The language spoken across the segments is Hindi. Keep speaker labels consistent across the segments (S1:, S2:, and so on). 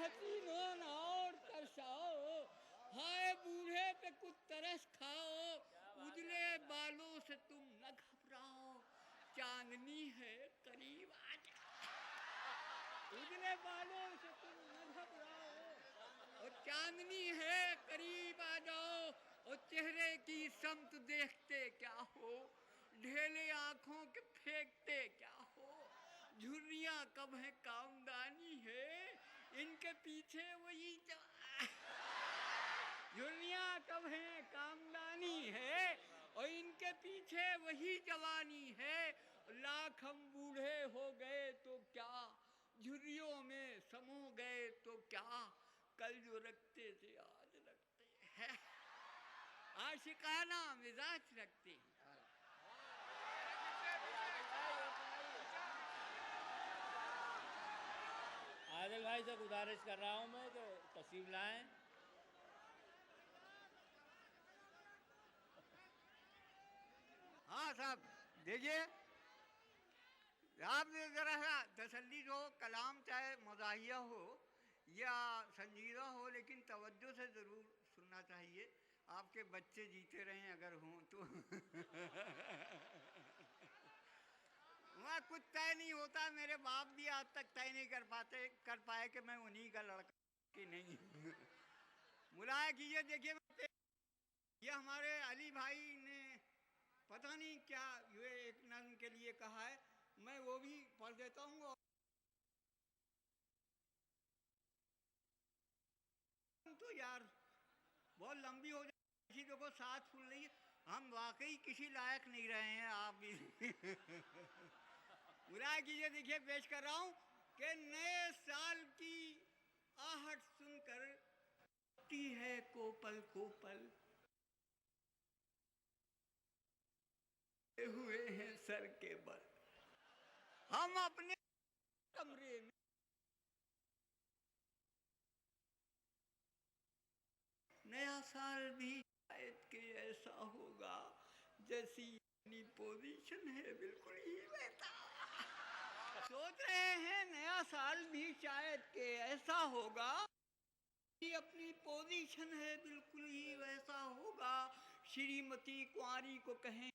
S1: हसीनों न और तरसाओ, हाय बूढ़े पे कुछ तरस खाओ, उजले बालों से तुम न घबराओ, चांदनी है करीब आ जाओ। उजले बालों से तुम न घबराओ और चांदनी है करीब आ जाओ, और चेहरे की समत देखते क्या हो, ढेले आंखों के फेंकते क्या हो, झुर्रियां कब है कामदानी है, इनके पीछे वही झुर्रियां कब है कामदानी है, और इनके पीछे वही जवानी है। लाख हम बूढ़े हो गए तो क्या, झुर्रियों में समो गए तो क्या, कल जो रखते थे आज रखते हैं, आशिकाना मिजाज रखते हैं।
S2: आदिल भाई से गुजारिश कर रहा हूँ मैं कि तशरीफ लाएं।
S1: हाँ साहब देखिए, आप ज़रा सा तसल्ली हो, कलाम चाहे मज़ाहिया हो या संजीदा हो, लेकिन तवज्जो से ज़रूर सुनना चाहिए। आपके बच्चे जीते रहें अगर हों तो वहाँ कुछ तय नहीं होता, मेरे बाप भी आज तक तय नहीं कर पाए कि मैं उन्हीं का लड़का कि नहीं। मुलाया कीजिए, देखिए ये हमारे अली भाई ने पता नहीं क्या ये एक नज्म के लिए कहा है, मैं वो भी पढ़ देता हूँ। तो यार बहुत लंबी हो जाए, किसी देखो साथ फूल रही है, हम वाकई किसी लायक नहीं रहे हैं, आप भी बुरा कीजिए। देखिए पेश कर रहा हूँ कि नए साल की आहट सुनकर टी है कोपल कोपल, हुए हैं सर के बल, हम अपने कमरे में नया साल भी शायद के ऐसा होगा, जैसी अपनी पोजीशन है बिल्कुल ही वैसा। सोच रहे हैं नया साल भी शायद के ऐसा होगा, अपनी पोजीशन है बिल्कुल ही वैसा होगा, श्रीमती कुंवारी को कहें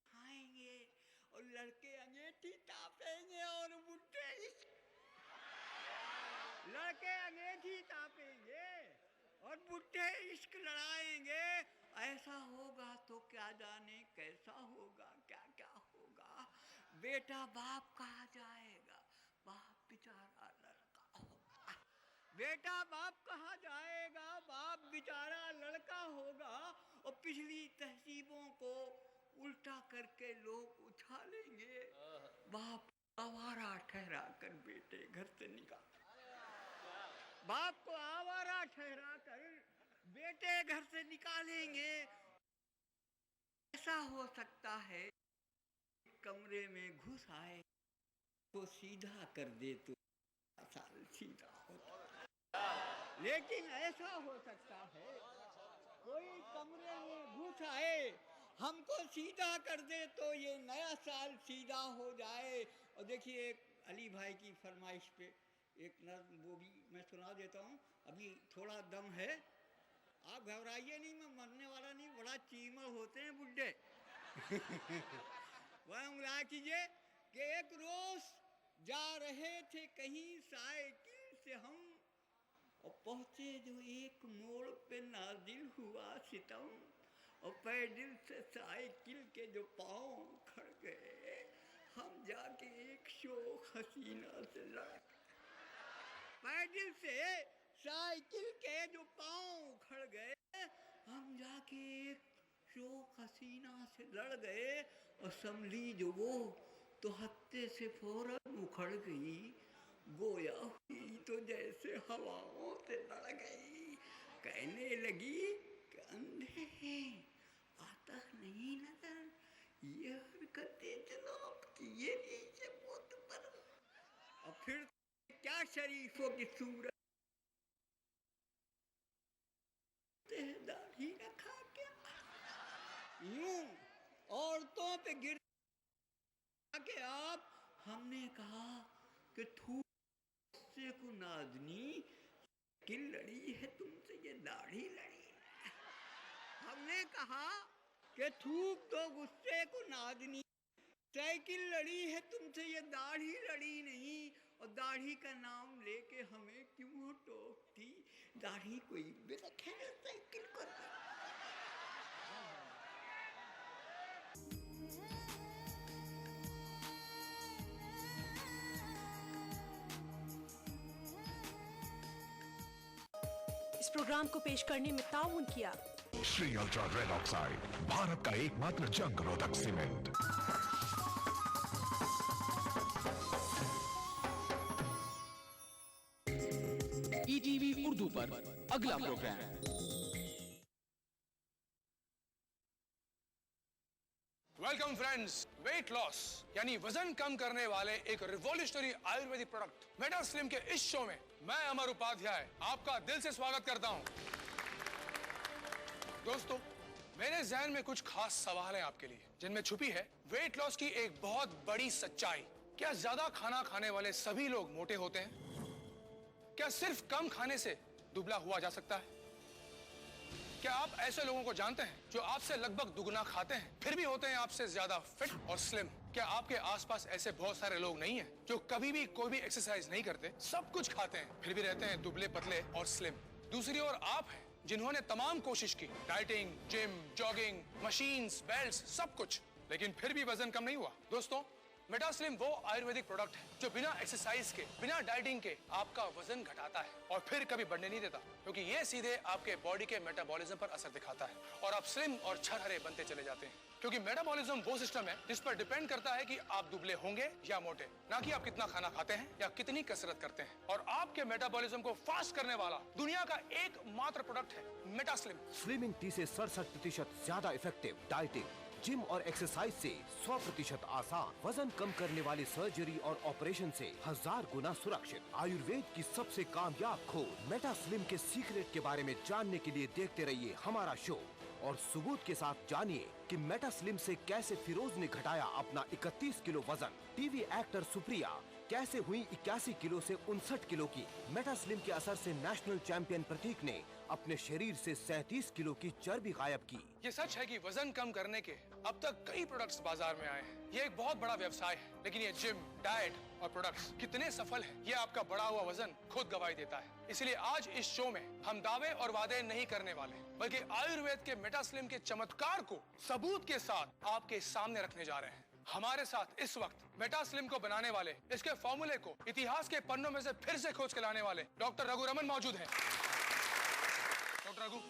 S1: खाएंगे, और लड़के अंगेठी तापेंगे और बुढ़े लड़के अंगेठी तापेंगे और बुढ़े इश्क लड़ाएंगे। ऐसा होगा तो क्या जाने कैसा होगा, क्या क्या होगा, बेटा बाप कहा जाएगा, बाप बेचारा लड़का होगा, बेटा बाप कहा जाएगा, बाप बेचारा लड़का होगा, और पिछली तहजीबों को उल्टा करके लोग उछालेंगे, बाप आवारा ठहरा कर बेटे घर से निकाल, बाप को आवारा ठहरा कर बेटे घर से निकालेंगे। ऐसा हो सकता है कमरे में घुस आए तो सीधा कर दे तो साल सीधा होता, लेकिन ऐसा हो सकता है कोई कमरे में घुस आए हमको सीधा कर दे तो ये नया साल सीधा हो जाए। और देखिए एक अली भाई की फरमाइश पे एक नज़्म वो भी मैं सुना देता हूँ, अभी थोड़ा दम है, आप घबराइए नहीं, मैं मरने वाला नहीं, बड़ा चीमड़ होते हैं बुड्ढे वह मुला कीजिए कि एक रोज जा रहे थे कहीं साइकिल से हम, और पहुँचे जो एक मोड़ पे नाजिल हुआ सितम, और पैदल से साइकिल के जो पाँव खड़ गए, हम जाके एक शोख हसीना से लड़, पैदल से साइकिल के जो पाँव खड़ गए, हम जाके एक शोख हसीना से लड़ गए, और संभली जो वो तो हत्ते से फौरन उखड़ गई, गोया हुई तो जैसे हवाओं से लड़ गई, कहने लगी कि अंधे हैं आता नहीं नजर, ये हरकतें जनाब की ये नीचे बहुत पर, और फिर क्या शरीफों की सूरत दाढ़ी रखा क्या, यूं औरतों पे गिर के आप। हमने कहा कि थूक को नादनी किल लड़ी है तुमसे, ये दाढ़ी लड़ी है। हमने कहा कि थूक दो गुस्से को नादनी, साइकिल लड़ी है तुमसे, ये दाढ़ी लड़ी नहीं। और दाढ़ी का नाम लेके हमें क्यों टोकती, दाढ़ी कोई भी रखे ना साइकिल को।
S3: इस प्रोग्राम को पेश करने में ताउन किया
S4: Shree ultra red oxide, Bharat का एकमात्र जंग रोधक सीमेंट।
S5: ईटीवी उर्दू पर अगला program.
S6: Welcome friends. Weight loss यानी वजन कम करने वाले एक revolutionary Ayurvedic product meta slim के इस शो में मैं अमर उपाध्याय आपका दिल से स्वागत करता हूं। दोस्तों, मेरे जहन में कुछ खास सवाल हैं आपके लिए, जिनमें छुपी है वेट लॉस की एक बहुत बड़ी सच्चाई। क्या ज्यादा खाना खाने वाले सभी लोग मोटे होते हैं? क्या सिर्फ कम खाने से दुबला हुआ जा सकता है? क्या आप ऐसे लोगों को जानते हैं जो आपसे लगभग दुगना खाते हैं फिर भी होते हैं आपसे ज्यादा फिट और स्लिम? क्या आपके आसपास ऐसे बहुत सारे लोग नहीं हैं जो कभी भी कोई भी एक्सरसाइज नहीं करते, सब कुछ खाते हैं फिर भी रहते हैं दुबले पतले और स्लिम? दूसरी ओर आप हैं जिन्होंने तमाम कोशिश की, dieting, gym, jogging, machines, belts, सब कुछ, लेकिन फिर भी वजन कम नहीं हुआ। दोस्तों, मेटा स्लिम वो आयुर्वेदिक प्रोडक्ट है जो बिना एक्सरसाइज के, बिना डाइटिंग के आपका वजन घटाता है और फिर कभी बढ़ने नहीं देता, क्योंकि ये सीधे आपके बॉडी के मेटाबॉलिज्म पर असर दिखाता है और आप स्लिम और छरहरे बनते चले जाते हैं। क्योंकि मेटाबॉलिज्म वो सिस्टम है जिस पर डिपेंड करता है कि आप दुबले होंगे या मोटे, ना कि आप कितना खाना खाते हैं या कितनी कसरत करते हैं। और आपके मेटाबॉलिज्म को फास्ट करने वाला दुनिया का एकमात्र प्रोडक्ट है मेटा स्लिम।
S7: स्लिमिंग टी से 67% ज्यादा इफेक्टिव, डाइटिंग, जिम और एक्सरसाइज से 100% आसान, वजन कम करने वाली सर्जरी और ऑपरेशन से 1000 गुना सुरक्षित, आयुर्वेद की सबसे कामयाब खोज मेटा स्लिम के सीक्रेट के बारे में जानने के लिए देखते रहिए हमारा शो और सबूत के साथ जानिए कि मेटा स्लिम से कैसे फिरोज ने घटाया अपना 31 किलो वजन। टीवी एक्टर सुप्रिया कैसे हुई 81 किलो से 59 किलो की। मेटा स्लिम के असर से नेशनल चैंपियन प्रतीक ने अपने शरीर से 37 किलो की चर्बी गायब की।
S6: ये सच है कि वजन कम करने के अब तक कई प्रोडक्ट्स बाजार में आए हैं। ये एक बहुत बड़ा व्यवसाय है, लेकिन ये जिम, डाइट और प्रोडक्ट्स कितने सफल हैं, ये आपका बढ़ा हुआ वजन खुद गवाही देता है। इसलिए आज इस शो में हम दावे और वादे नहीं करने वाले, बल्कि आयुर्वेद के मेटा स्लिम के चमत्कार को सबूत के साथ आपके सामने रखने जा रहे हैं। हमारे साथ इस वक्त मेटा स्लिम को बनाने वाले, इसके फॉर्मूले को इतिहास के पन्नों में से फिर से खोज के लाने वाले डॉक्टर रघु रमन मौजूद हैं। डॉक्टर रघु,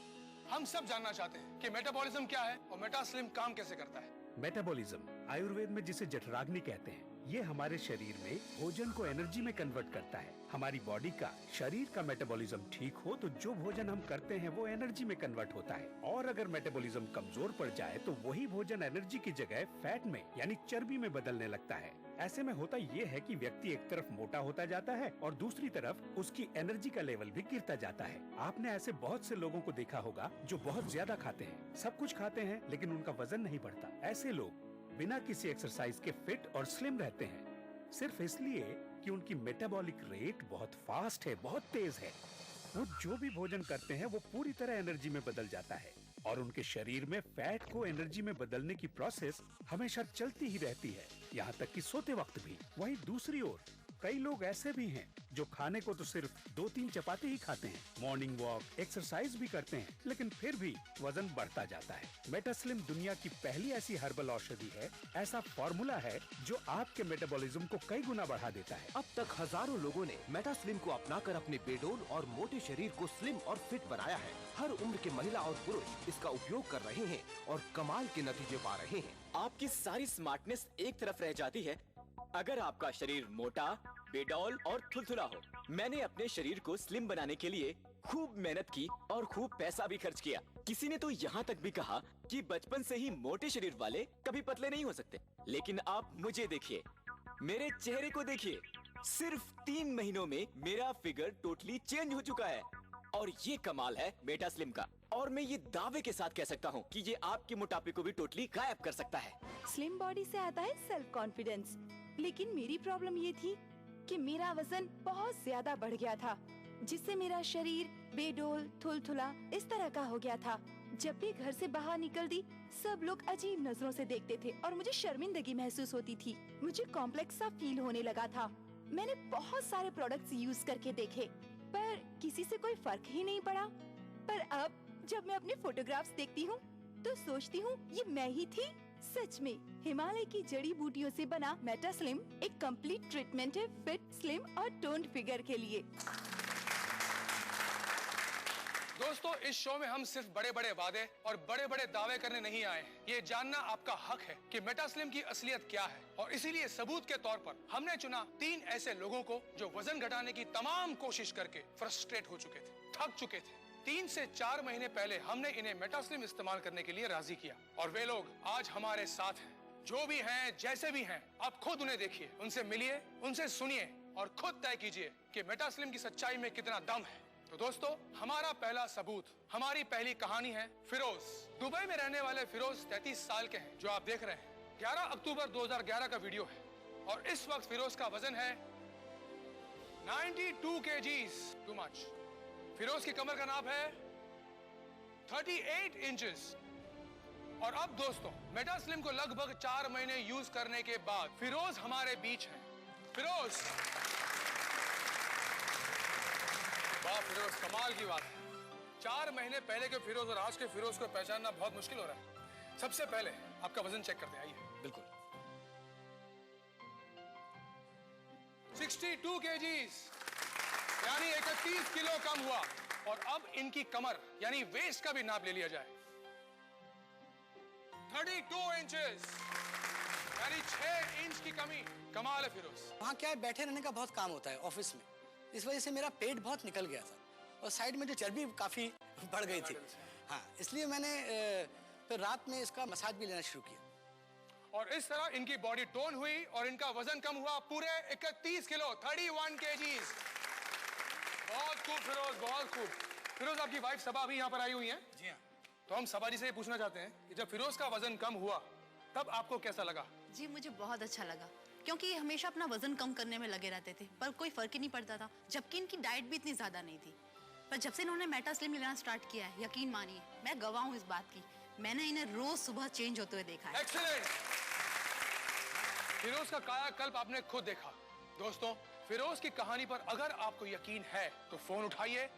S6: हम सब जानना चाहते हैं कि मेटाबॉलिज्म क्या है और मेटा स्लिम काम कैसे करता है।
S8: मेटाबॉलिज्म आयुर्वेद में जिसे जठराग्नि कहते हैं, ये हमारे शरीर में भोजन को एनर्जी में कन्वर्ट करता है। हमारी बॉडी का, शरीर का मेटाबॉलिज्म ठीक हो तो जो भोजन हम करते हैं वो एनर्जी में कन्वर्ट होता है, और अगर मेटाबॉलिज्म कमजोर पड़ जाए तो वही भोजन एनर्जी की जगह फैट में यानी चर्बी में बदलने लगता है। ऐसे में होता ये है कि व्यक्ति एक तरफ मोटा होता जाता है और दूसरी तरफ उसकी एनर्जी का लेवल भी गिरता जाता है। आपने ऐसे बहुत से लोगों को देखा होगा जो बहुत ज्यादा खाते हैं, सब कुछ खाते हैं, लेकिन उनका वजन नहीं बढ़ता। ऐसे लोग बिना किसी एक्सरसाइज के फिट और स्लिम रहते हैं, सिर्फ इसलिए कि उनकी मेटाबॉलिक रेट बहुत फास्ट है, बहुत तेज है। वो जो भी भोजन करते हैं वो पूरी तरह एनर्जी में बदल जाता है और उनके शरीर में फैट को एनर्जी में बदलने की प्रोसेस हमेशा चलती ही रहती है, यहाँ तक कि सोते वक्त भी। वहीं दूसरी ओर कई लोग ऐसे भी हैं जो खाने को तो सिर्फ 2-3 चपाती ही खाते हैं, मॉर्निंग वॉक, एक्सरसाइज भी करते हैं, लेकिन फिर भी वजन बढ़ता जाता है। मेटास्लिम दुनिया की पहली ऐसी हर्बल औषधि है, ऐसा फॉर्मूला है जो आपके मेटाबॉलिज्म को कई गुना बढ़ा देता है।
S7: अब तक हजारों लोगों ने मेटास्लिम को अपनाकर अपने बेडोल और मोटे शरीर को स्लिम और फिट बनाया है। हर उम्र के महिला और पुरुष इसका उपयोग कर रहे हैं और कमाल के नतीजे पा रहे हैं।
S9: आपकी सारी स्मार्टनेस एक तरफ रह जाती है अगर आपका शरीर मोटा, बेडौल और थुलथुला हो। मैंने अपने शरीर को स्लिम बनाने के लिए खूब मेहनत की और खूब पैसा भी खर्च किया। किसी ने तो यहाँ तक भी कहा कि बचपन से ही मोटे शरीर वाले कभी पतले नहीं हो सकते। लेकिन आप मुझे देखिए, मेरे चेहरे को देखिए, सिर्फ 3 महीनों में मेरा फिगर टोटली चेंज हो चुका है। और ये कमाल है मेटा स्लिम का। और मैं ये दावे के साथ कह सकता हूँ कि ये आपके मोटापे को भी टोटली गायब कर सकता है।
S10: स्लिम बॉडी से आता है सेल्फ कॉन्फिडेंस, लेकिन मेरी प्रॉब्लम ये थी कि मेरा वजन बहुत ज्यादा बढ़ गया था, जिससे मेरा शरीर बेडोल थुलथुला इस तरह का हो गया था। जब भी घर से बाहर निकलती, सब लोग अजीब नजरों से देखते थे और मुझे शर्मिंदगी महसूस होती थी। मुझे कॉम्प्लेक्स सा फील होने लगा था। मैंने बहुत सारे प्रोडक्ट्स यूज करके देखे, पर किसी से कोई फर्क ही नहीं पड़ा। पर अब जब मैं अपने फोटोग्राफ्स देखती हूँ तो सोचती हूँ ये मैं ही थी। सच में हिमालय की जड़ी बूटियों से बना मेटा स्लिम एक कंप्लीट ट्रीटमेंट है फिट, स्लिम और टोन्ड फिगर के लिए।
S6: दोस्तों, इस शो में हम सिर्फ बड़े बड़े वादे और बड़े बड़े दावे करने नहीं आए हैं। ये जानना आपका हक है कि मेटा स्लिम की असलियत क्या है। और इसीलिए सबूत के तौर पर हमने चुना 3 ऐसे लोगों को जो वजन घटाने की तमाम कोशिश करके फ्रस्ट्रेट हो चुके थे, थक चुके थे। 3 से 4 महीने पहले हमने इन्हें मेटा स्लिम इस्तेमाल करने के लिए राजी किया और वे लोग आज हमारे साथ हैं। जो भी हैं, जैसे भी हैं, आप खुद उन्हें देखिए, उनसे मिलिए, उनसे सुनिए और खुद तय कीजिए कि मेटा स्लिम की सच्चाई में कितना दम है। तो दोस्तों, हमारा पहला सबूत, हमारी पहली कहानी है फिरोज। दुबई में रहने वाले फिरोज 33 साल के हैं, जो आप देख रहे हैं। 11 अक्टूबर 2011 का वीडियो है और इस वक्त फिरोज का वजन है 92 kgs, टू मच। फिरोज की कमर का नाप है 38 इंचेस। और अब दोस्तों, मेटा स्लिम को लगभग 4 महीने यूज करने के बाद फिरोज हमारे बीच है। फिरोज, वाह फिरोज, कमाल की बात है। 4 महीने पहले के फिरोज और आज के फिरोज को पहचानना बहुत मुश्किल हो रहा है। सबसे पहले आपका वजन चेक करते हैं, आइए।
S9: बिल्कुल।
S6: 62 kgs, यानी 31 किलो कम हुआ। और अब इनकी कमर यानी वेस्ट का भी नाप ले लिया जाए, 32 इंचेस, यानी 6 इंच की कमी। कमाल है फिरोज।
S11: वहाँ क्या है, बैठे रहने का बहुत काम होता है ऑफिस में, इस वजह से मेरा पेट बहुत निकल गया था और साइड में जो चर्बी काफी बढ़ गई थी। हाँ, इसलिए मैंने फिर रात में इसका मसाज भी लेना शुरू किया
S6: और इस तरह इनकी बॉडी टोन हुई और इनका वजन कम हुआ पूरे 31 किलो, 31 kgs। बहुत खूब फिरोज, बहुत खूब। फिरोज, आपकी वाइफ सबा अभी यहाँ पर आई हुई है।
S11: जी हाँ।
S6: तो हम सबा जी से ये पूछना चाहते हैं कि जब फिरोज का वजन कम हुआ तब आपको कैसा लगा?
S12: जी, मुझे बहुत अच्छा लगा, क्योंकि ये हमेशा अपना वजन कम करने में लगे रहते थे पर कोई फर्क ही नहीं पड़ता था, जबकि इनकी डाइट भी इतनी ज्यादा नहीं थी। पर जब से इन्होंने मेटा स्लिम लेना स्टार्ट किया है, यकीन मानिए मैं गवाह हूँ इस बात की, मैंने इन्हें रोज सुबह चेंज होते हुए देखा है।
S6: एक्सीलेंट। फिरोज का कायाकल्प आपने खुद देखा। दोस्तों, फिरोज की कहानी पर अगर आपको यकीन है तो फोन उठाइए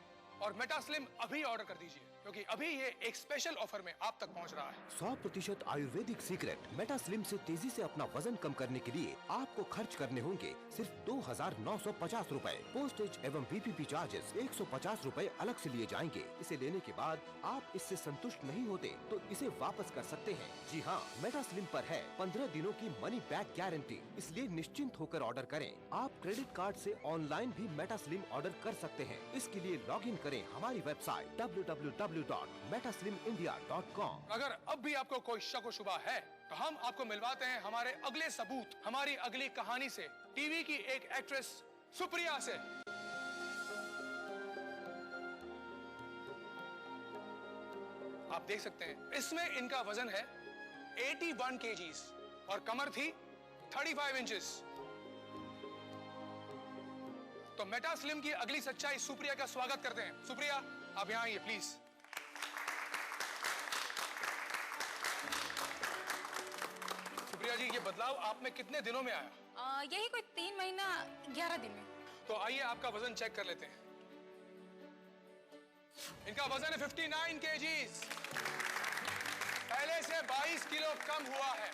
S6: और मेटा स्लिम अभी ऑर्डर कर दीजिए, क्योंकि अभी ये एक स्पेशल ऑफर में आप तक पहुंच रहा है।
S7: 100% आयुर्वेदिक सीक्रेट मेटा स्लिम से तेजी से अपना वजन कम करने के लिए आपको खर्च करने होंगे सिर्फ 2950 रुपए। पोस्टेज एवं PPP चार्जेस 150 रुपए अलग से लिए जाएंगे। इसे लेने के बाद आप इससे संतुष्ट नहीं होते तो इसे वापस कर सकते हैं। जी हाँ, मेटा स्लिम पर है 15 दिनों की मनी बैक गारंटी, इसलिए निश्चिंत होकर ऑर्डर करें। आप क्रेडिट कार्ड से ऑनलाइन भी मेटा स्लिम ऑर्डर कर सकते हैं। इसके लिए लॉग इन करें हमारी वेबसाइट www.metaslimindia.com।
S6: अगर अब भी आपको कोई शक व शुबा है तो हम आपको मिलवाते हैं हमारे अगले सबूत, हमारी अगली कहानी से, टीवी की एक एक्ट्रेस सुप्रिया से। आप देख सकते हैं इसमें इनका वजन है 81 kgs और कमर थी 35 इंचेस। तो मेटा स्लिम की अगली सच्चाई सुप्रिया का स्वागत करते हैं। सुप्रिया, आप यहाँ आइए प्लीज। सुप्रिया जी, ये बदलाव आप में कितने दिनों में आया?
S12: यही कोई 3 महीना 11 दिन में।
S6: तो आइए आपका वजन चेक कर लेते हैं। इनका वजन है 59 kgs, पहले से 22 किलो कम हुआ है।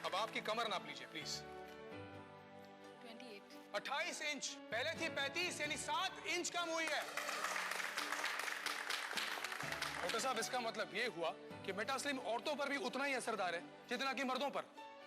S6: अब आपकी कमर नाप लीजिए प्लीज। 28 इंच, पहले थी 35, यानी 7 इंच कम हुई है। डॉक्टर साहब, इसका मतलब ये हुआ कि मेटा स्लिम औरतों पर भी उतना ही असरदार है जितना कि मर्दों पर।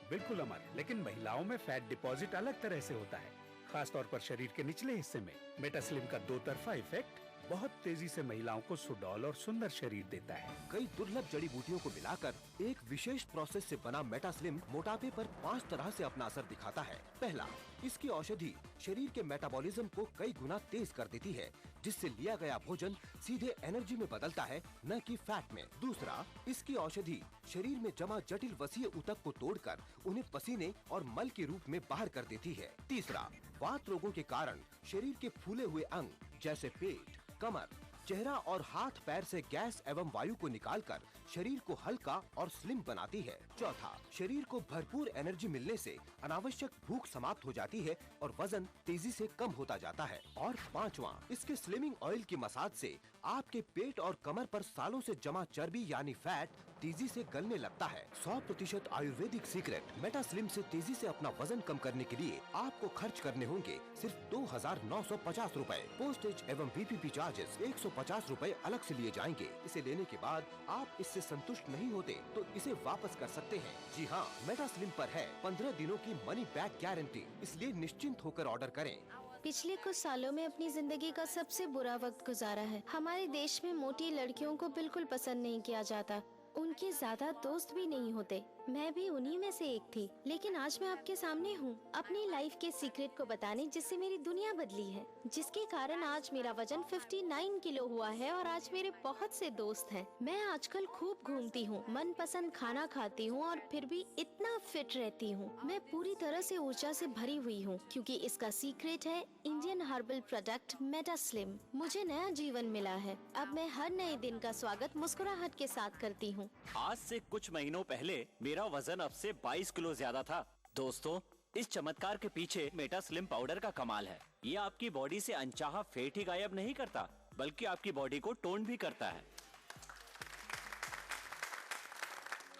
S8: बिल्कुल अमर, लेकिन महिलाओं में फैट डिपॉजिट अलग तरह से होता है, खास तौर पर शरीर के निचले हिस्से में। मेटा स्लिम का 2 तरफा इफेक्ट बहुत तेजी से महिलाओं को सुडौल और सुंदर शरीर देता है।
S7: कई दुर्लभ जड़ी बूटियों को मिलाकर एक विशेष प्रोसेस से बना मेटास्लिम मोटापे पर 5 तरह से अपना असर दिखाता है। पहला, इसकी औषधि शरीर के मेटाबॉलिज्म को कई गुना तेज कर देती है, जिससे लिया गया भोजन सीधे एनर्जी में बदलता है, न कि फैट में। दूसरा, इसकी औषधि शरीर में जमा जटिल वसीय ऊतक को तोड़कर उन्हें पसीने और मल के रूप में बाहर कर देती है। तीसरा, वात रोगों के कारण शरीर के फूले हुए अंग जैसे पेट, कमर, चेहरा और हाथ पैर से गैस एवं वायु को निकालकर शरीर को हल्का और स्लिम बनाती है। चौथा, शरीर को भरपूर एनर्जी मिलने से अनावश्यक भूख समाप्त हो जाती है और वजन तेजी से कम होता जाता है। और पांचवा, इसके स्लिमिंग ऑयल की मसाज से आपके पेट और कमर पर सालों से जमा चर्बी यानी फैट तेजी से गलने लगता है। 100% आयुर्वेदिक सीक्रेट मेटास्लिम से तेजी से अपना वजन कम करने के लिए आपको खर्च करने होंगे सिर्फ 2,950 रूपए। पोस्टेज एवं PPP चार्जेस 150 रूपए अलग से लिए जाएंगे। इसे लेने के बाद आप इससे संतुष्ट नहीं होते तो इसे वापस कर सकते हैं। जी हाँ, मेटास्लिम पर है 15 दिनों की मनी बैक गारंटी, इसलिए निश्चिंत होकर ऑर्डर करें।
S13: पिछले कुछ सालों में अपनी जिंदगी का सबसे बुरा वक्त गुजारा है। हमारे देश में मोटी लड़कियों को बिल्कुल पसंद नहीं किया जाता, उनके ज्यादा दोस्त भी नहीं होते। मैं भी उन्हीं में से एक थी, लेकिन आज मैं आपके सामने हूँ अपनी लाइफ के सीक्रेट को बताने, जिससे मेरी दुनिया बदली है, जिसके कारण आज मेरा वजन 59 किलो हुआ है और आज मेरे बहुत से दोस्त हैं। मैं आजकल खूब घूमती हूँ, मनपसंद खाना खाती हूँ और फिर भी इतना फिट रहती हूँ। मैं पूरी तरह से ऊर्जा से भरी हुई हूँ, क्योंकि इसका सीक्रेट है इंडियन हर्बल प्रोडक्ट मेटास्लिम। मुझे नया जीवन मिला है। अब मैं हर नए दिन का स्वागत मुस्कुराहट के साथ करती हूँ।
S9: आज से कुछ महीनों पहले मेरा वजन अब से 22 किलो ज्यादा था। दोस्तों, इस चमत्कार के पीछे मेटास्लिम पाउडर का कमाल है। ये आपकी बॉडी से अनचाहा फैट ही गायब नहीं करता, बल्कि आपकी बॉडी को टोन भी करता है।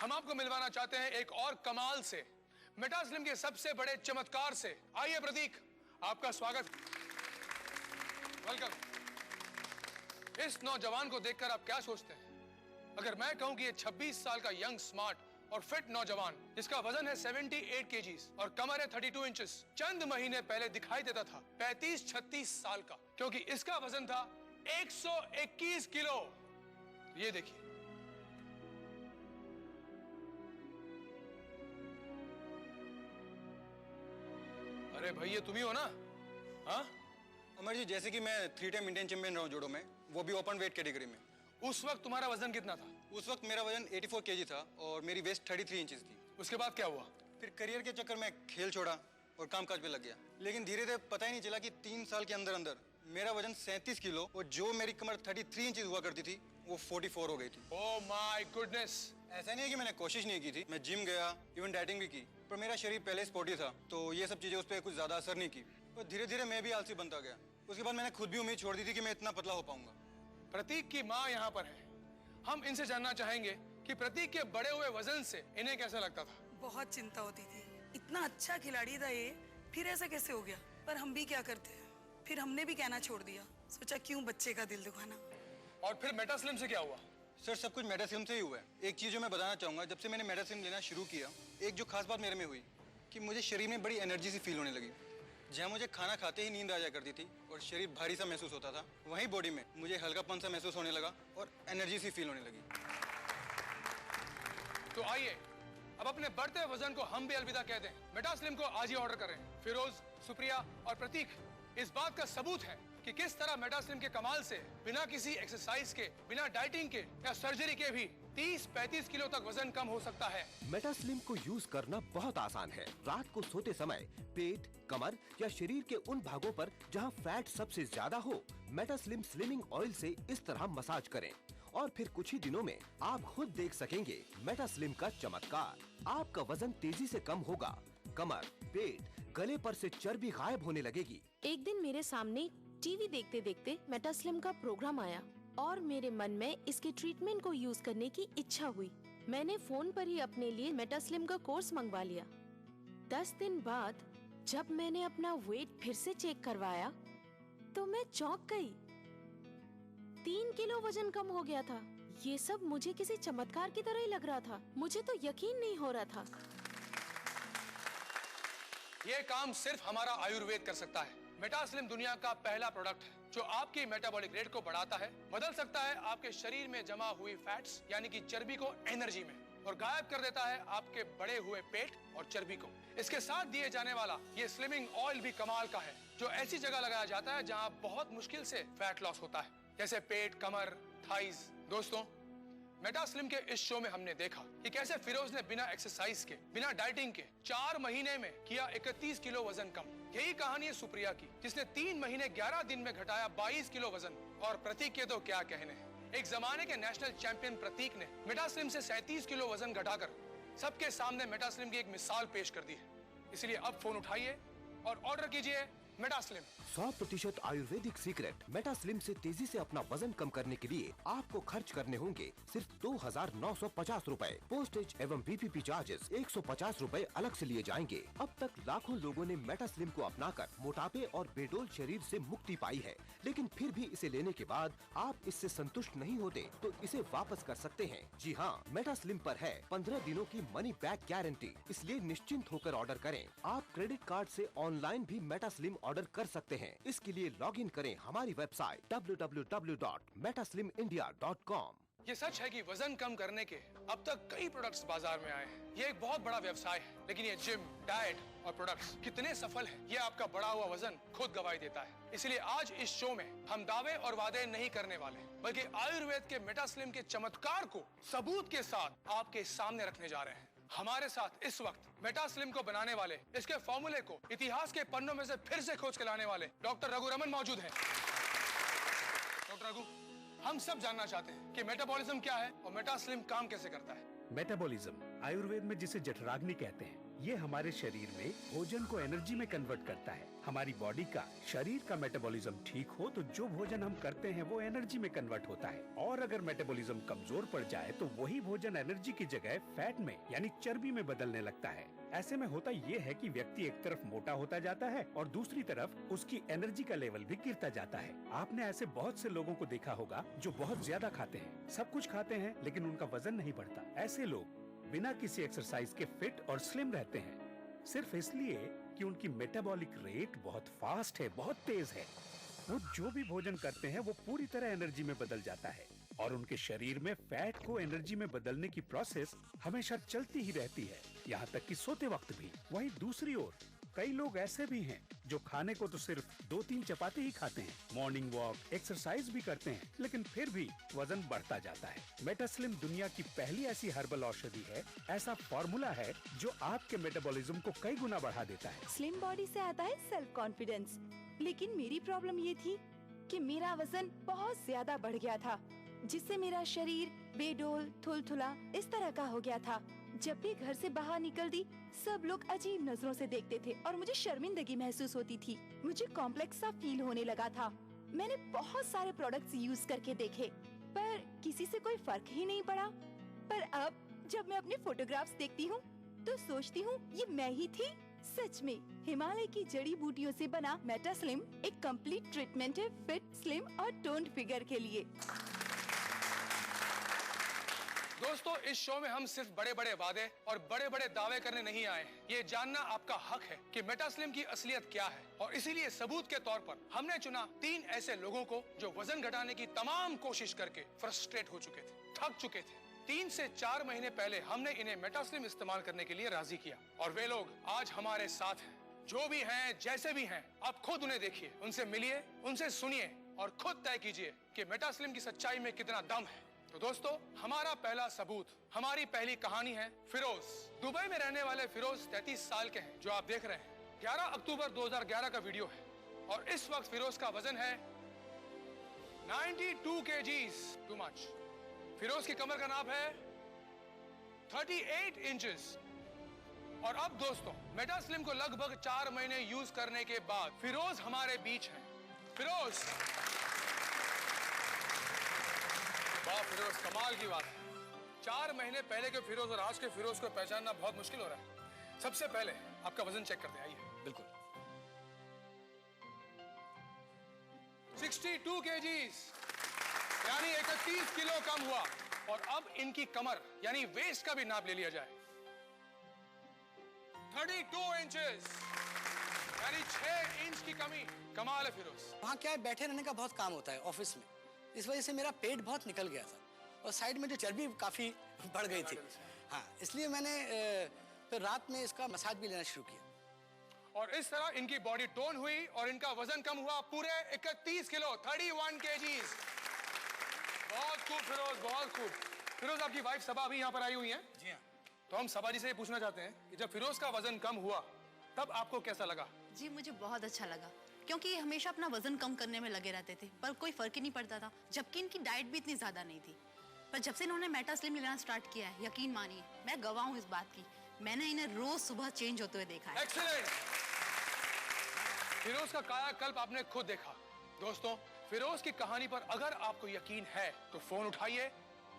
S6: हम आपको मिलवाना चाहते हैं एक और कमाल से, मेटास्लिम के सबसे बड़े चमत्कार से। आइए प्रतीक, आपका स्वागत। वेलकम। इस नौजवान को देखकर आप क्या सोचते हैं? अगर मैं कहूं कि ये 26 साल का यंग, स्मार्ट और फिट नौजवान, जिसका वजन है 78 kgs और कमर है 32 इंचेस, चंद महीने पहले दिखाई देता था 35-36 साल का, क्योंकि इसका वजन था 121 किलो। ये देखिए, अरे भाई, ये तुम ही हो ना? हाँ
S14: अमर जी, जैसे कि मैं 3 टाइम इंडियन चैंपियन रहा हूँ जूडो में, वो भी ओपन वेट कैटेगरी में।
S6: उस वक्त तुम्हारा वजन कितना था?
S14: उस वक्त मेरा वजन 84 kg था और मेरी वेस्ट 33 इंचेस थी।
S6: उसके बाद क्या हुआ?
S14: फिर करियर के चक्कर में खेल छोड़ा और कामकाज पे लग गया, लेकिन धीरे धीरे पता ही नहीं चला कि 3 साल के अंदर अंदर मेरा वजन 37 किलो और जो मेरी कमर 33 इंचेस हुआ करती थी वो 44 हो गई थी।
S6: Oh my goodness.
S14: ऐसा नहीं है कि मैंने कोशिश नहीं की थी, मैं जिम गया, इवन डाइटिंग भी की, पर मेरा शरीर पहले स्पोर्टी था, तो ये सब चीजें उस पर कुछ ज्यादा असर नहीं की। और धीरे धीरे मैं भी आलसी बनता गया। उसके बाद मैंने खुद भी उम्मीद छोड़ दी थी कि मैं इतना पतला हो पाऊंगा।
S6: प्रतीक की माँ यहाँ पर है। हम इनसे जानना चाहेंगे कि प्रतीक के बड़े हुए वजन से इन्हें कैसा लगता था।
S15: बहुत चिंता होती थी, इतना अच्छा खिलाड़ी था ये, फिर ऐसा कैसे हो गया। पर हम भी क्या करते हैं, फिर हमने भी कहना छोड़ दिया, सोचा क्यों बच्चे का दिल दुखाना।
S6: और फिर मेटास्लिम से क्या हुआ?
S14: सर, सब कुछ मेटास्लिम से ही हुआ है। एक चीज जो मैं बताना चाहूंगा, जब से मैंने मेटास्लिम लेना शुरू किया, एक जो खास बात मेरे में हुई कि मुझे शरीर में बड़ी एनर्जी सी फील होने लगी। जहाँ मुझे खाना खाते ही नींद आ जाया करती थी और शरीर भारी सा महसूस होता था, वहीं बॉडी में मुझे हल्कापन सा महसूस होने लगा और एनर्जी सी फील होने लगी।
S6: तो आइए अब अपने बढ़ते वजन को हम भी अलविदा कह दें। मेटास्लिम को आज ही ऑर्डर करें। फिरोज, सुप्रिया और प्रतीक इस बात का सबूत है कि किस तरह मेटास्लिम के कमाल से बिना किसी एक्सरसाइज के, बिना डाइटिंग के या सर्जरी के भी 30-35 किलो तक वजन कम हो सकता है।
S7: मेटास्लिम को यूज करना बहुत आसान है। रात को सोते समय पेट, कमर या शरीर के उन भागों पर जहां फैट सबसे ज्यादा हो, मेटास्लिम स्लिमिंग ऑयल से इस तरह मसाज करें और फिर कुछ ही दिनों में आप खुद देख सकेंगे मेटास्लिम का चमत्कार। आपका वजन तेजी से कम होगा, कमर, पेट, गले पर से चर्बी गायब होने लगेगी।
S3: एक दिन मेरे सामने टीवी देखते देखते मेटास्लिम का प्रोग्राम आया और मेरे मन में इसके ट्रीटमेंट को यूज करने की इच्छा हुई। मैंने फोन पर ही अपने लिए मेटास्लिम का कोर्स मंगवा लिया। 10 दिन बाद जब मैंने अपना वेट फिर से चेक करवाया तो मैं चौंक गई। 3 किलो वजन कम हो गया था। ये सब मुझे किसी चमत्कार की तरह ही लग रहा था। मुझे तो यकीन नहीं हो रहा था।
S6: ये काम सिर्फ हमारा आयुर्वेद कर सकता है। मेटास्लिम दुनिया का पहला प्रोडक्ट है जो आपकी मेटाबॉलिक रेट को बढ़ाता है, बदल सकता है आपके शरीर में जमा हुई फैट्स यानी कि चर्बी को एनर्जी में, और गायब कर देता है आपके बढ़े हुए पेट और चर्बी को। इसके साथ दिए जाने वाला ये स्लिमिंग ऑयल भी कमाल का है, जो ऐसी जगह लगाया जाता है जहां बहुत मुश्किल से फैट लॉस होता है, जैसे पेट, कमर, थाइज। दोस्तों, मेटास्लिम के इस शो में हमने देखा कि कैसे फिरोज ने बिना एक्सरसाइज के, बिना डाइटिंग के 4 महीने में किया 31 किलो वजन कम। यही कहानी है सुप्रिया की, जिसने 3 महीने 11 दिन में घटाया 22 किलो वजन। और प्रतीक के तो क्या कहने हैं। एक जमाने के नेशनल चैंपियन प्रतीक ने मेटास्लिम से 37 किलो वजन घटाकर सबके सामने मेटास्लिम की एक मिसाल पेश कर दी है। इसलिए अब फोन उठाइए और ऑर्डर कीजिए मेटास्लिम।
S7: 100% आयुर्वेदिक सीक्रेट मेटास्लिम से तेजी से अपना वजन कम करने के लिए आपको खर्च करने होंगे सिर्फ 2,950 रूपए। पोस्टेज एवं BPP चार्जेस 150 रूपए अलग से लिए जाएंगे। अब तक लाखों लोगों ने मेटास्लिम को अपनाकर मोटापे और बेडोल शरीर से मुक्ति पाई है, लेकिन फिर भी इसे लेने के बाद आप इससे संतुष्ट नहीं होते तो इसे वापस कर सकते हैं। जी हाँ, मेटास्लिम पर है 15 दिनों की मनी बैक गारंटी, इसलिए निश्चिंत होकर ऑर्डर करें। आप क्रेडिट कार्ड से ऑनलाइन भी मेटास्लिम ऑर्डर कर सकते हैं। इसके लिए लॉगिन करें हमारी वेबसाइट www.metaslimindia.com।
S6: ये सच है कि वजन कम करने के अब तक कई प्रोडक्ट्स बाजार में आए हैं। ये एक बहुत बड़ा व्यवसाय है, लेकिन ये जिम, डाइट और प्रोडक्ट्स कितने सफल हैं, ये आपका बढ़ा हुआ वजन खुद गवाही देता है। इसलिए आज इस शो में हम दावे और वादे नहीं करने वाले, बल्कि आयुर्वेद के मेटास्लिम के चमत्कार को सबूत के साथ आपके सामने रखने जा रहे हैं। हमारे साथ इस वक्त मेटास्लिम को बनाने वाले, इसके फॉर्मूले को इतिहास के पन्नों में से फिर से खोज के लाने वाले डॉक्टर रघु रमन मौजूद हैं। डॉक्टर रघु, हम सब जानना चाहते हैं कि मेटाबॉलिज्म क्या है और मेटास्लिम काम कैसे करता है।
S8: मेटाबॉलिज्म आयुर्वेद में जिसे जठराग्नि कहते हैं, ये हमारे शरीर में भोजन को एनर्जी में कन्वर्ट करता है। हमारी बॉडी का, शरीर का मेटाबॉलिज्म ठीक हो तो जो भोजन हम करते हैं वो एनर्जी में कन्वर्ट होता है, और अगर मेटाबॉलिज्म कमजोर पड़ जाए तो वही भोजन एनर्जी की जगह फैट में यानी चर्बी में बदलने लगता है। ऐसे में होता ये है कि व्यक्ति एक तरफ मोटा होता जाता है और दूसरी तरफ उसकी एनर्जी का लेवल भी गिरता जाता है। आपने ऐसे बहुत से लोगों को देखा होगा जो बहुत ज्यादा खाते हैं, सब कुछ खाते हैं, लेकिन उनका वजन नहीं बढ़ता। ऐसे लोग बिना किसी एक्सरसाइज के फिट और स्लिम रहते हैं, सिर्फ इसलिए कि उनकी मेटाबॉलिक रेट बहुत फास्ट है, बहुत तेज है। वो जो भी भोजन करते हैं वो पूरी तरह एनर्जी में बदल जाता है, और उनके शरीर में फैट को एनर्जी में बदलने की प्रोसेस हमेशा चलती ही रहती है, यहाँ तक कि सोते वक्त भी। वहीं दूसरी ओर कई लोग ऐसे भी हैं जो खाने को तो सिर्फ 2-3 चपाती ही खाते हैं, मॉर्निंग वॉक, एक्सरसाइज भी करते हैं, लेकिन फिर भी वजन बढ़ता जाता है। मेटास्लिम दुनिया की पहली ऐसी हर्बल औषधि है, ऐसा फॉर्मूला है जो आपके मेटाबॉलिज्म को कई गुना बढ़ा देता है।
S10: स्लिम बॉडी से आता है सेल्फ कॉन्फिडेंस, लेकिन मेरी प्रॉब्लम ये थी कि मेरा वजन बहुत ज्यादा बढ़ गया था, जिससे मेरा शरीर बेडोल, थुलथुला इस तरह का हो गया था। जब भी घर से बाहर निकलती, सब लोग अजीब नजरों से देखते थे और मुझे शर्मिंदगी महसूस होती थी। मुझे कॉम्प्लेक्स सा फील होने लगा था। मैंने बहुत सारे प्रोडक्ट्स यूज करके देखे, पर किसी से कोई फर्क ही नहीं पड़ा। पर अब जब मैं अपने फोटोग्राफ्स देखती हूँ तो सोचती हूँ ये मैं ही थी। सच में हिमालय की जड़ी बूटियों से बना मेटास्लिम एक कंप्लीट ट्रीटमेंट है फिट, स्लिम और टोन्ड फिगर के लिए।
S6: दोस्तों, इस शो में हम सिर्फ बड़े बड़े वादे और बड़े बड़े दावे करने नहीं आए हैं। ये जानना आपका हक है कि मेटास्लिम की असलियत क्या है, और इसीलिए सबूत के तौर पर हमने चुना 3 ऐसे लोगों को जो वजन घटाने की तमाम कोशिश करके फ्रस्ट्रेट हो चुके थे, थक चुके थे। 3 से 4 महीने पहले हमने इन्हें मेटास्लिम इस्तेमाल करने के लिए राजी किया, और वे लोग आज हमारे साथ हैं। जो भी हैं, जैसे भी हैं, आप खुद उन्हें देखिए, उनसे मिलिए, उनसे सुनिए और खुद तय कीजिए कि मेटास्लिम की सच्चाई में कितना दम है। तो दोस्तों, हमारा पहला सबूत, हमारी पहली कहानी है फिरोज। दुबई में रहने वाले फिरोज 33 साल के हैं, जो आप देख रहे हैं। 11 अक्टूबर 2011 का वीडियो है, और इस वक्त फिरोज का वजन है 92 kgs, टू मच। फिरोज की कमर का नाप है 38 इंचेस। और अब दोस्तों, मेटास्लिम को लगभग 4 महीने यूज करने के बाद फिरोज हमारे बीच हैं। फिरोज, वाह फिरोज, कमाल की बात है। 4 महीने पहले के फिरोज और आज के फिरोज को पहचानना बहुत मुश्किल हो रहा है। सबसे पहले आपका वजन चेक करते हैं, आइए।
S14: बिल्कुल।
S6: 62 kgs, यानी 31 किलो कम हुआ। और अब इनकी कमर यानी वेस्ट का भी नाप ले लिया जाए, 32 इंचेस, यानी 6 इंच की कमी कमाल है फिरोज।
S11: वहाँ क्या है, बैठे रहने का बहुत काम होता है ऑफिस में, इस वजह से मेरा पेट बहुत निकल गया था और साइड में जो चर्बी काफ़ी बढ़ गई थी। हाँ, इसलिए मैंने फिर रात में इसका मसाज भी लेना शुरू किया।
S6: और इस तरह इनकी बॉडी टोन हुई और इनका वजन कम हुआ पूरे 31 किलो, 31 kgs। बहुत खूब फिरोज, बहुत खूब। फिरोज, आपकी वाइफ सबा अभी यहाँ पर आई हुई हैं?
S11: जी हाँ।
S6: तो हम सबा जी से ये पूछना चाहते हैं कि जब फिरोज का वजन कम हुआ तब आपको कैसा लगा?
S12: जी मुझे बहुत अच्छा लगा, क्योंकि ये हमेशा अपना वजन कम करने में लगे रहते थे पर कोई फर्क ही नहीं पड़ता था, जबकि इनकी डाइट भी इतनी ज्यादा नहीं थी। पर जब से इन्होंने मेटा स्लिम लेना स्टार्ट किया है, यकीन मानिए मैं गवाह हूँ इस बात की, मैंने इन्हें रोज सुबह चेंज होते हुए देखा है।
S6: एक्सीलेंट। फिरोज का कायाकल्प आपने खुद देखा। दोस्तों, फिरोज की कहानी पर अगर आपको यकीन है तो फोन उठाइए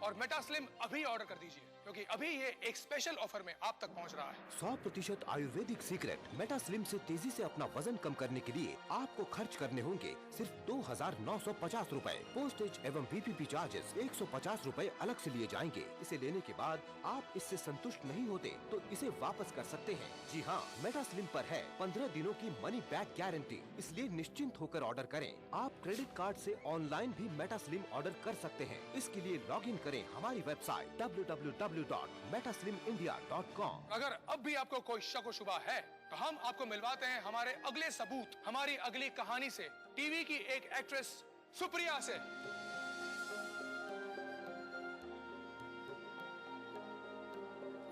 S6: और मेटा स्लिम अभी ऑर्डर कर दीजिए, क्योंकि अभी ये एक स्पेशल ऑफर में आप तक पहुंच रहा है।
S7: 100% आयुर्वेदिक सीक्रेट मेटा स्लिम से तेजी से अपना वजन कम करने के लिए आपको खर्च करने होंगे सिर्फ 2,950 रुपए। पोस्टेज एवं VPP चार्जेस 150 रुपए अलग से लिए जाएंगे। इसे लेने के बाद आप इससे संतुष्ट नहीं होते तो इसे वापस कर सकते हैं। जी हाँ, मेटा स्लिम पर है 15 दिनों की मनी बैक गारंटी, इसलिए निश्चिंत होकर ऑर्डर करें। आप क्रेडिट कार्ड से ऑनलाइन भी मेटा स्लिम ऑर्डर कर सकते हैं। इसके लिए लॉग इन करें हमारी वेबसाइट www.metaslimindia.com।
S6: अगर अब भी आपको कोई शक व शुबा है तो हम आपको मिलवाते हैं हमारे अगले सबूत, हमारी अगली कहानी से, टीवी की एक एक्ट्रेस सुप्रिया से।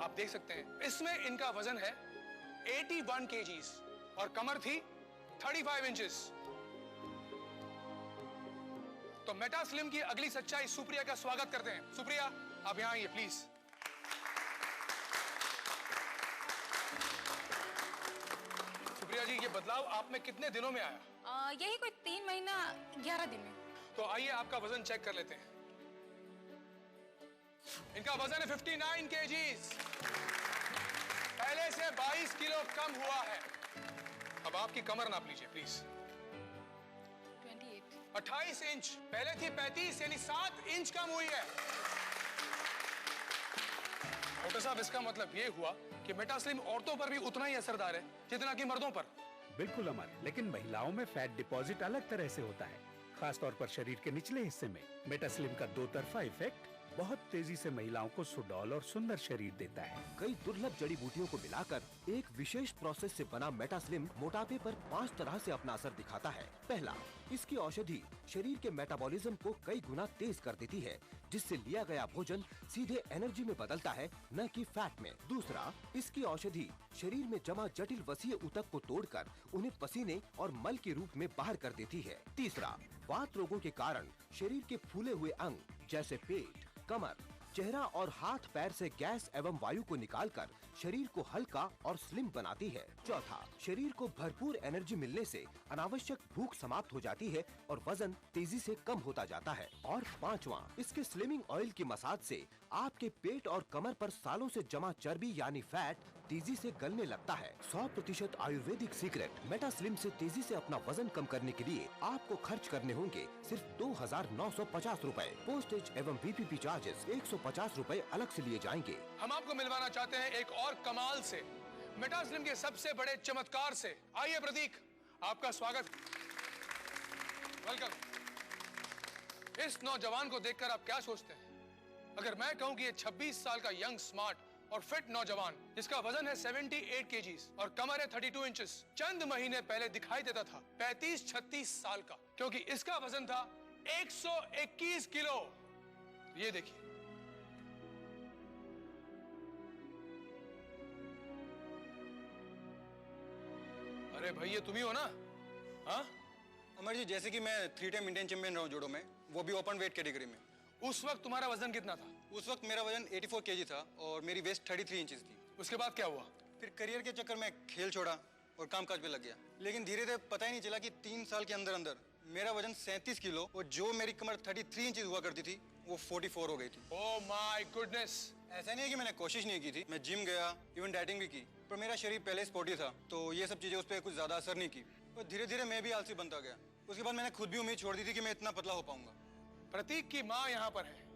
S6: आप देख सकते हैं इसमें इनका वजन है 81 kgs और कमर थी 35 इंचेस। तो मेटा स्लिम की अगली सच्चाई सुप्रिया का स्वागत करते हैं। सुप्रिया, आप यहाँ आइए प्लीज। सुप्रिया जी, ये बदलाव आप में कितने दिनों में आया?
S16: यही कोई 3 महीना 11 दिन में।
S6: तो आइए आपका वजन चेक कर लेते हैं। इनका वजन है 59 kgs, पहले से 22 किलो कम हुआ है। अब आपकी कमर नाप लीजिए प्लीज। 28 इंच, पहले थी 35, यानी 7 इंच कम हुई है। डॉक्टर साहब, इसका मतलब ये हुआ कि मेटा स्लिम औरतों पर भी उतना ही असरदार है जितना कि मर्दों पर।
S8: बिल्कुल अमर, लेकिन महिलाओं में फैट डिपॉजिट अलग तरह से होता है, खास तौर पर शरीर के निचले हिस्से में। मेटा स्लिम का दो तरफा इफेक्ट बहुत तेजी से महिलाओं को सुडौल और सुंदर शरीर देता है।
S7: कई दुर्लभ जड़ी बूटियों को मिलाकर एक विशेष प्रोसेस से बना मेटा स्लिम मोटापे पर 5 तरह से अपना असर दिखाता है। पहला, इसकी औषधि शरीर के मेटाबॉलिज्म को कई गुना तेज कर देती है, जिससे लिया गया भोजन सीधे एनर्जी में बदलता है, न कि फैट में। दूसरा, इसकी औषधि शरीर में जमा जटिल वसीय ऊतक को तोड़कर उन्हें पसीने और मल के रूप में बाहर कर देती है। तीसरा, वात रोगों के कारण शरीर के फूले हुए अंग जैसे पेट, कमर, चेहरा और हाथ पैर से गैस एवं वायु को निकालकर शरीर को हल्का और स्लिम बनाती है। चौथा, शरीर को भरपूर एनर्जी मिलने से अनावश्यक भूख समाप्त हो जाती है और वजन तेजी से कम होता जाता है। और पांचवा, इसके स्लिमिंग ऑयल की मसाज से आपके पेट और कमर पर सालों से जमा चर्बी यानी फैट तेजी से गलने लगता है। 100% आयुर्वेदिक सीक्रेट मेटा स्लिम से तेजी से अपना वजन कम करने के लिए आपको खर्च करने होंगे सिर्फ 2,950 रुपए। पोस्टेज एवं VPP चार्जेस 150 रुपए अलग से लिए जाएंगे।
S6: हम आपको मिलवाना चाहते हैं एक और कमाल से, मेटा स्लिम के सबसे बड़े चमत्कार से। आइए प्रतीक, आपका स्वागत, वेलकम। इस नौजवान को देखकर आप क्या सोचते हैं? अगर मैं कहूं कि ये 26 साल का यंग, स्मार्ट और फिट नौजवान जिसका वजन है 78 kgs और कमर है 32 इंचेस, चंद महीने पहले दिखाई देता था 35-36 साल का, क्योंकि इसका वजन था 121 किलो। ये देखिए, अरे भाई ये तुम ही हो ना? हाँ
S14: अमर जी, जैसे कि मैं 3 टाइम इंडियन चैंपियन रहा हूँ जूडो में, वो भी ओपन वेट कैटेगरी में।
S6: उस वक्त तुम्हारा वजन कितना था?
S14: उस वक्त मेरा वजन 84 kg था और मेरी वेस्ट 33 इंचेस थी।
S6: उसके बाद क्या हुआ?
S14: फिर करियर के चक्कर में खेल छोड़ा और कामकाज पे लग गया, लेकिन धीरे धीरे पता ही नहीं चला कि 3 साल के अंदर अंदर मेरा वजन 37 किलो और जो मेरी कमर 33 इंचेस हुआ करती थी वो 44 हो गई थी।
S6: Oh my goodness.
S14: ऐसा नहीं है कि मैंने कोशिश नहीं की थी, मैं जिम गया, इवन डाइटिंग भी की, पर मेरा शरीर पहले स्पोर्टी था तो ये सब चीजें उस पर कुछ ज्यादा असर नहीं की और धीरे धीरे मैं भी आलसी बनता गया। उसके बाद मैंने खुद भी उम्मीद छोड़ दी थी कि मैं इतना पतला हो पाऊंगा।
S6: प्रतीक की माँ यहाँ पर है,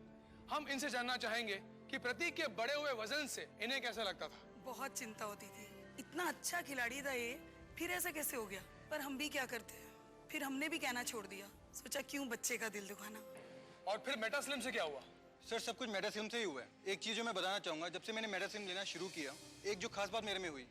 S6: हम इनसे जानना चाहेंगे कि प्रतीक के बड़े हुए वजन से इन्हें कैसा लगता था।
S15: बहुत चिंता होती थी, इतना अच्छा खिलाड़ी था ये, फिर ऐसा कैसे हो गया। पर हम भी क्या करते हैं, फिर हमने भी कहना छोड़ दिया। सोचा क्यों बच्चे का दिल दुखाना।
S6: और फिर मेटास्लिम से क्या हुआ?
S14: सर सब कुछ मेटास्लिम से ही हुआ है। एक चीज़ जो मैं बताना चाहूँगा, जब से मैंने मेटास्लिम लेना शुरू किया, एक जो खास बात मेरे में हुई